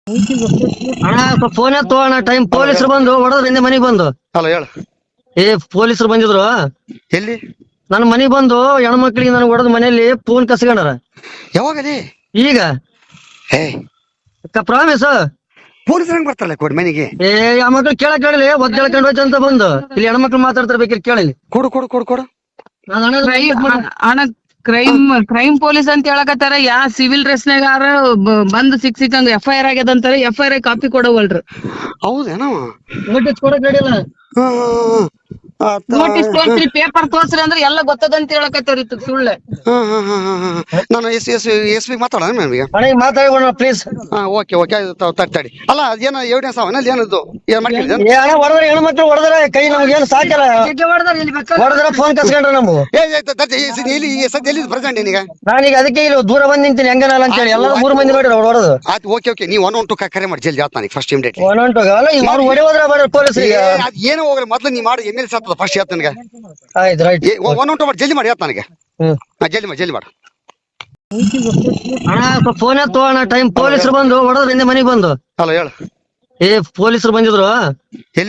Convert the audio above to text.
ಅಣ್ಣ ಫೋನ್ ಎತ್ತು ಅಣ್ಣ ಟೈಮ್ ಪೊಲೀಸರು ಬಂದು ಹೊಡೆದ್ರ ಹಿಂದೆ ಮನೆಗ್ ಬಂದು ಹಲೋ ಹೇಳು. ಏ ಪೊಲೀಸರು ಬಂದಿದ್ರು ಎಲ್ಲಿ? ನನ್ನ ಮನೆಗ್ ಬಂದು ಹೆಣ್ಮಕ್ಳಿಗೆ ನನಗೆ ಹೊಡೆದ್ ಮನೆಯಲ್ಲಿ ಫೋನ್ ಕಸ್ಕೊಂಡಾರ ಯಾವಾಗಲೇ? ಈಗ ಹೇ ಪ್ರಾಮಿಸ್. ಪೊಲೀಸ್ ಹೆಂಗ್ ಬರ್ತಾರಲ್ಲ ಕೊಡ್ ಮನೆಗೆ? ಏ ಆ ಮಕ್ಳು ಕೇಳಕ್ ಕೇಳಲಿ ಒದ್ ಹೇಳ್ಕೊಂಡು ಹೋಯ್ತು ಅಂತ ಬಂದು ಇಲ್ಲಿ ಹೆಣ್ಮಕ್ಳು ಮಾತಾಡ್ತಾರ ಬೇಕಿರ್ ಕೇಳಲಿ. ಕೊಡು ಕೊಡು ಕೊಡು ಕೊಡು. ಅಣ್ಣ ಕ್ರೈಮ್ ಪೊಲೀಸ್ ಅಂತ ಹೇಳಕತ್ತಾರ. ಯಾ ಸಿವಿಲ್ ಡ್ರೆಸ್ನಾಗಾರ ಬಂದ್ ಸಿಕ್ಕಂಗ FIR ಆಗ್ಯದಂತಾರ. FIR ಕಾಪಿ ಕೊಡವಲ್ರು. ಹೌದೇನವ? ನೋಟಿಸ್ ಕೊಡಕ್ ರೆಡಿಲ್ಲ. ನೋಟಿಸ್ ತೋರ್ಸ್ರಿ, ಪೇಪರ್ ತೋರ್ಸ್ರಿ ಅಂದ್ರೆ ಎಲ್ಲ ಗೊತ್ತದಂತ ಹೇಳಕತ್ತಾರ. ಇದು ಸುಳ್ಳೆ. ನಾನು ಎಸ್ ಪಿ ಮಾತಾಡೋಣ ನನಗೆ. ಅಣ್ಣ ಮಾತಾಡೋಣ ಪ್ಲೀಸ್. ಓಕೆ ಓಕೆ ತಡಿ. ಅಲ್ಲ ಅದೇನ ಎವಿಡೆನ್ಸ್ ಅವನಲ್ಲಿ ಏನದು ಏನ್ ಮಾಡ್ತಿದ್ದೆ? ಏ ಅಣ್ಣ ಹೊಡೆದ್ರೆ ಹೆಣ್ಮಕ್ಳು ಹೊಡೆದ್ರ ಕೈ ನಮ್ಗೆ ಏನು ಸಾಕಲ್ಲ ಹೊಡೆದ್ರ ಫೋನ್ ಕಸ್ಕೊಂಡ್ರ ನಮ್ಗೆ. ಎಲ್ಲಿ ಪ್ರೆಸೆಂಟ್ ಏನೀಗ? ನಾನೀಗ ಅದಕ್ಕೆ ಇಲ್ಲಿ ದೂರ ಬಂದ್ ನಿಂತೀನಿ ಹೆಂಗನಲ್ಲ ಅಂತ ಹೇಳಿ ಎಲ್ಲರೂ 3 ಮಂದಿ ನೋಡಿರ ಹೊಡೆದು. ಆಯ್ತು ಓಕೆ ಓಕೆ. ನೀವು 112 ಕರೆ ಮಾಡಿ ಜಲ್ದಿ ಆತ ನನಗೆ ಫಸ್ಟ್ ಇಮಿಡಿಯೇಟ್ಲಿ. ಅಲ್ಲ ಈಗ ಅವ್ರು ಹೊಡೆ ಹೋದ್ರ ಬೇಡ ಪೊಲೀಸರಿಗೆ. ಅದು ಏನೋ ಹೋಗ್ಲಿ ಮೊದ್ಲು ನೀ ಮಾಡಿ MLC ಆಗ್ತದ ಫಸ್ಟ್ ಹೇಳ್ತ ನನಗೆ. ಆಯ್ತು ರೈಟ್. 112 ಮಾಡಿ ಜಲ್ದಿ ಮಾಡಿ ಹೇಳ್ತ ನನಗೆ. ಜಲ್ದಿ ಮಾಡಿ. ಅಣ್ಣ ಫೋನ್ ಎತ್ತು ಅಣ್ಣ ಟೈಮ್ ಪೊಲೀಸರು ಬಂದು ಹೊಡೆದ್ರ ಹಿಂದೆ ಮನೆಗ್ ಬಂದು. ಹಲೋ ಹೇಳು. ಏ ಪೊಲೀಸರು ಬಂದಿದ್ರು ಎಲ್ಲಿ?